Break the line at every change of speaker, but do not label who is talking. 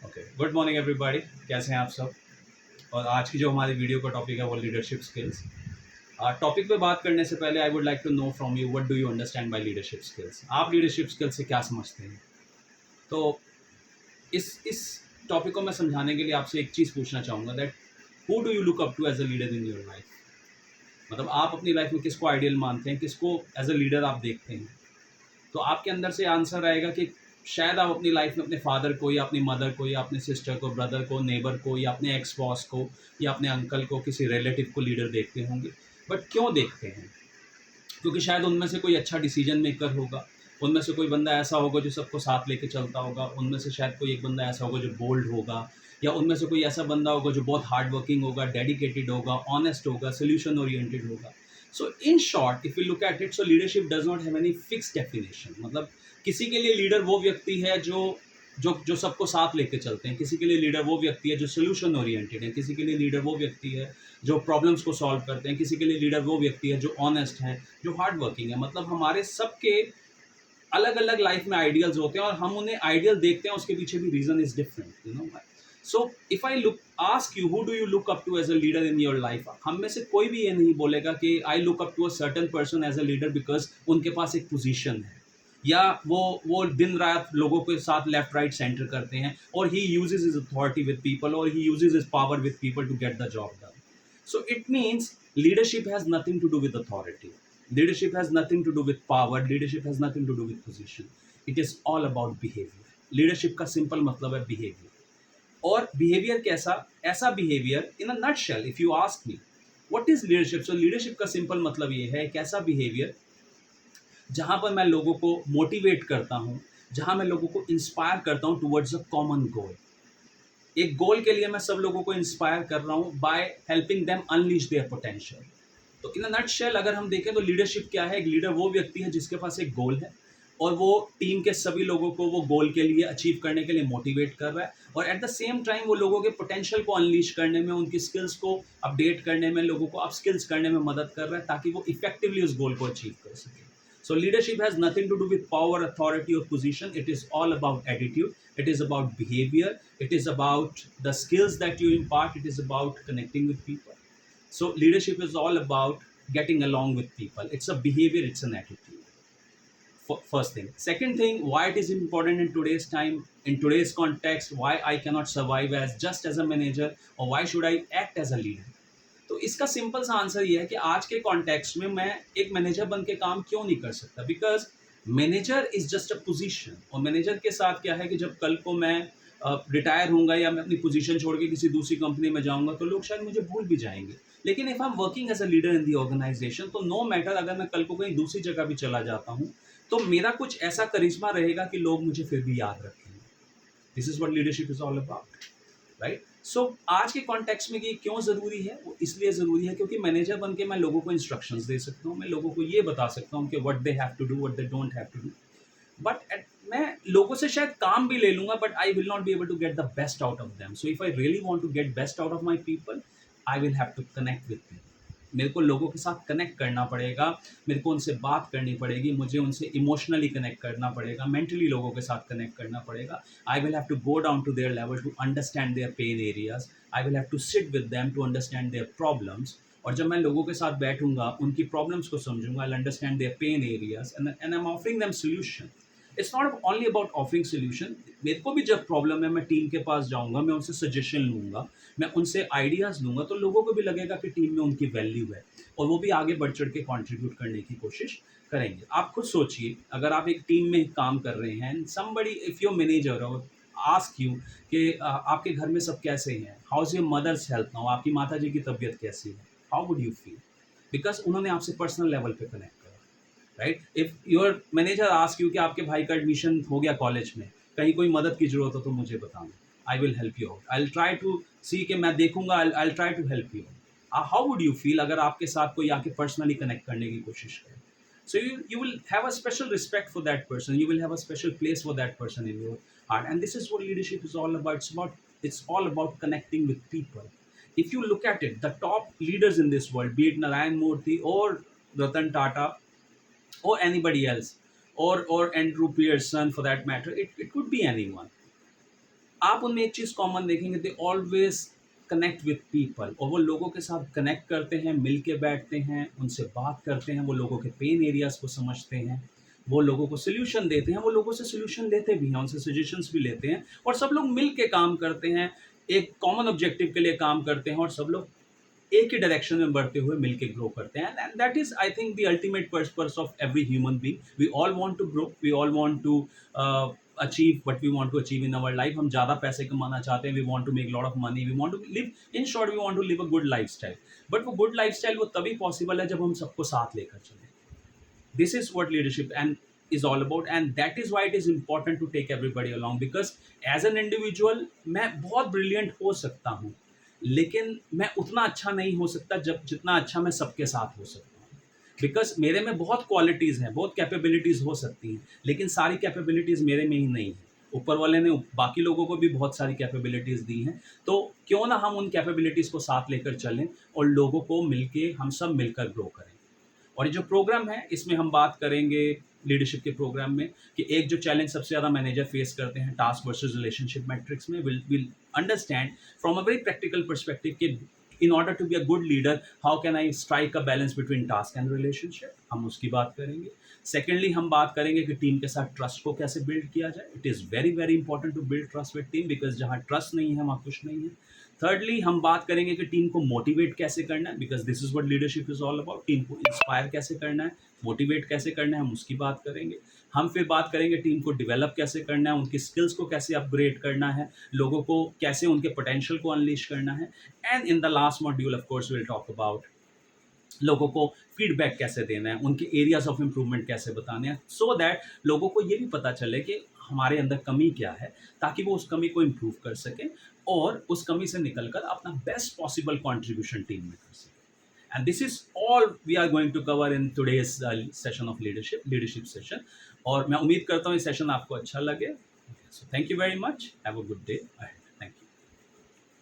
Okay, good morning everybody. कैसे हैं आप सब? और आज की जो हमारी वीडियो का टॉपिक है वो लीडरशिप स्किल्स। टॉपिक पे बात करने से पहले I would like to know from you, what do you understand by leadership skills? आप लीडरशिप स्किल्स से क्या समझते हैं? तो इस टॉपिक को मैं समझाने के लिए आपसे एक चीज़ पूछना चाहूँगा, that who do you look up to as a leader in your life? मतलब आप अपनी लाइफ में किसको आइडियल मानते हैं, किसको एज अ लीडर आप देखते हैं? तो आपके अंदर से आंसर आएगा कि शायद आप अपनी लाइफ में अपने फादर को या अपनी मदर को या अपने सिस्टर को, ब्रदर को, नेबर को या अपने एक्स बॉस को या अपने अंकल को, किसी रिलेटिव को लीडर देखते होंगे। बट क्यों देखते हैं? क्योंकि शायद उनमें से कोई अच्छा डिसीजन मेकर होगा, उनमें से कोई बंदा ऐसा होगा जो सबको साथ लेके चलता होगा, उनमें से शायद कोई एक बंदा ऐसा होगा जो बोल्ड होगा, या उनमें से कोई ऐसा बंदा होगा जो बहुत हार्ड वर्किंग होगा, डेडिकेटेड होगा, ऑनेस्ट होगा, सोल्यूशन ओरिएंटेड होगा। So in short, if you look at it, so leadership does not have any fix definition. मतलब किसी के लिए लीडर वो व्यक्ति है जो जो सबको साथ लेके चलते हैं, किसी के लिए लीडर वो व्यक्ति है जो सोल्यूशन ओरिएंटेड है, किसी के लिए लीडर वो व्यक्ति है जो प्रॉब्लम्स को सॉल्व करते हैं, किसी के लिए लीडर वो व्यक्ति है जो ऑनेस्ट है, जो हार्ड वर्किंग है। मतलब हमारे सबके अलग अलग लाइफ में आइडियल्स होते हैं और हम उन्हें आइडियल देखते हैं, उसके पीछे भी reason is different, you know. So if I look ask you, who do you look up to as a leader in your life, हम में से कोई भी ये नहीं बोलेगा कि I look up to a certain person as a leader because उनके पास एक पोजीशन है, या वो दिन रात लोगों के साथ लेफ्ट राइट सेंटर करते हैं, और he uses his authority with people, और he uses his power with people to get the job done. So it means leadership has nothing to do with authority. Leadership has nothing to do with power. Leadership has nothing to do with position. It is all about behavior. Leadership का simple मतलब है behavior. और behavior कैसा? ऐसा behavior in a nutshell, if you ask me, what is leadership? So leadership का simple मतलब ये है, एक ऐसा behavior जहाँ पर मैं लोगों को मोटिवेट करता हूँ, जहाँ मैं लोगों को इंस्पायर करता हूँ टुवर्ड्स अ कॉमन गोल। एक गोल के लिए मैं सब लोगों को इंस्पायर कर रहा हूँ by helping them unleash their potential. तो इन अ नटशेल अगर हम देखें तो लीडरशिप क्या है? एक लीडर वो व्यक्ति है जिसके पास एक गोल है, और वो टीम के सभी लोगों को वो गोल के लिए अचीव करने के लिए मोटिवेट कर रहा है, और एट द सेम टाइम वो लोगों के पोटेंशियल को अनलीश करने में, उनकी स्किल्स को अपडेट करने में, लोगों को अप स्किल्स करने में मदद कर रहा है ताकि वो इफेक्टिवली उस गोल को अचीव कर सके। So leadership has nothing to do with power, authority, or position. It is all about attitude. It is about behavior. It is about the skills that you impart. It is about connecting with people. So leadership is all about getting along with people. It's a behavior. It's an attitude. First thing. Second thing, why it is important in today's time, in today's context, why I cannot survive as just as a manager, or why should I act as a leader? तो इसका simple सा answer ये है कि आज के context में मैं एक मैनेजर बन के काम क्यों नहीं कर सकता? Because manager is just a position, और मैनेजर के साथ क्या है कि जब कल को मैं रिटायर होऊंगा या मैं अपनी पोजीशन छोड़ के किसी दूसरी कंपनी में जाऊंगा तो लोग शायद मुझे भूल भी जाएंगे। लेकिन if I am working as a leader in the organisation, तो नो मैटर अगर मैं कल को कहीं दूसरी जगह भी चला जाता हूँ, तो मेरा कुछ ऐसा करिश्मा रहेगा कि लोग मुझे फिर भी याद रखेंगे। This is what leadership is all about, right? So आज के कॉन्टेक्स्ट में ये क्यों ज़रूरी है? वो इसलिए ज़रूरी है क्योंकि मैनेजर बन के मैं लोगों को इंस्ट्रक्शंस दे सकता हूँ, मैं लोगों को ये बता सकता हूँ कि what they have to do, what they don't have to do. But मैं लोगों से शायद काम भी ले लूंगा, but I will not be able to get the best out of them. So if I really want to get best out of my people, I will have to connect with them. मेरे को लोगों के साथ connect करना पड़ेगा, मेरे को उनसे बात करनी पड़ेगी, मुझे उनसे इमोशनली कनेक्ट करना पड़ेगा, मेंटली लोगों के साथ कनेक्ट करना पड़ेगा। I will have to go down to their level to understand their pain areas. I will have to sit with them to understand their problems. और जब मैं लोगों के साथ बैठूंगा, उनकी प्रॉब्लम्स को समझूंगा, I understand their pain areas and I am offering them solution. It's not only about offering solution. मेरे को भी जब प्रॉब्लम है, मैं टीम के पास जाऊंगा, मैं उनसे सजेशन लूंगा, मैं उनसे आइडियाज़ लूंगा, तो लोगों को भी लगेगा कि टीम में उनकी वैल्यू है, और वो भी आगे बढ़ चढ़ के कंट्रीब्यूट करने की कोशिश करेंगे। आप खुद सोचिए, अगर आप एक टीम में काम कर रहे हैं, समबडी इफ़ योर मैनेजर और आस्क यू कि आपके घर में सब कैसे हैं, how is your mother's health now, आपकी माता जी की तबीयत कैसी है, how would you feel? Because उन्होंने आपसे पर्सनल लेवल पे कनेक्ट करा, right? If your manager ask you कि आपके भाई का एडमिशन हो गया कॉलेज में, कहीं कोई मदद की ज़रूरत हो तो मुझे बताना, I will help you out, I will try to see कि मैं देखूंगा, I will try to help you. How would you feel अगर आपके साथ कोई आके पर्सनली कनेक्ट करने की कोशिश करे? So you will have a special respect for that person. You will have a special place for that person in your heart. And this is what leadership is all about. It's all about connecting with people. If you look at it, the top leaders in this world, be it Narayan Murthy or Ratan Tata or anybody else, or Andrew Pearson for that matter, it could be anyone. आप उनमें एक चीज़ common देखेंगे, they always connect with people, और वो लोगों के साथ connect करते हैं, मिल के बैठते हैं, उनसे बात करते हैं, वो लोगों के पेन एरियाज़ को समझते हैं, वो लोगों को सोल्यूशन देते हैं, वो लोगों से सोल्यूशन लेते भी हैं, उनसे सजेशंस भी लेते हैं, और सब लोग मिल के काम करते हैं, एक कॉमन ऑब्जेक्टिव के लिए काम करते हैं, और सब लोग एक ही डायरेक्शन में बढ़ते हुए मिलके ग्रो करते हैं. And that is I think the ultimate purpose of every human being. We all want to grow, we all want to achieve what we want to achieve in our life. हम ज़्यादा पैसे कमाना चाहते हैं, we want to make lot of money, we want to live, in short we want to live a good lifestyle. But वो good lifestyle वो तभी possible है जब हम सबको साथ लेकर चलें. This is what leadership and is all about, and that is why it is important to take everybody along, because as an individual मैं बहुत brilliant हो सकता हूँ, लेकिन मैं उतना अच्छा नहीं हो सकता जब जितना अच्छा मैं सबके साथ हो सकता हूँ. बिकॉज मेरे में बहुत क्वालिटीज़ हैं, बहुत कैपेबिलिटीज़ हो सकती हैं, लेकिन सारी कैपेबिलिटीज़ मेरे में ही नहीं है. ऊपर वाले ने बाकी लोगों को भी बहुत सारी कैपेबिलिटीज़ दी हैं, तो क्यों ना हम उन कैपेबिलिटीज़ को साथ लेकर चलें और लोगों को मिलके हम सब मिलकर ग्रो करें. और ये जो प्रोग्राम है इसमें हम बात करेंगे लीडरशिप के प्रोग्राम में कि एक जो चैलेंज सबसे ज़्यादा मैनेजर फेस करते हैं टास्क वर्सेस रिलेशनशिप मैट्रिक्स में, will understand from a very practical perspective कि in order to be a good leader how can I strike a balance between task and relationship. हम उसकी बात करेंगे. सेकेंडली हम बात करेंगे कि टीम के साथ ट्रस्ट को कैसे बिल्ड किया जाए. It is very very important to build trust with team, because जहाँ ट्रस्ट नहीं है वहाँ कुछ नहीं है. थर्डली हम बात करेंगे कि टीम को मोटिवेट कैसे करना है, because this is what leadership is all about. Team को इंस्पायर कैसे करना है, मोटिवेट कैसे करना है, हम उसकी बात करेंगे. हम फिर बात करेंगे टीम को डेवलप कैसे करना है, उनकी स्किल्स को कैसे अपग्रेड करना है, लोगों को कैसे उनके पोटेंशियल को अनलीश करना है. And in the last module of course will talk about लोगों को फीडबैक कैसे देना है, उनके एरियाज ऑफ इम्प्रूवमेंट कैसे बताने हैं, सो दैट लोगों को ये भी पता चले कि हमारे अंदर कमी क्या है, ताकि वो उस कमी को इम्प्रूव कर सकें और उस कमी से निकलकर अपना बेस्ट पॉसिबल कंट्रीब्यूशन टीम में कर सकें. And this is all we are going to cover in today's session of leadership session. और मैं उम्मीद करता हूँ ये सेशन आपको अच्छा लगे. So thank you very much. Have a good day.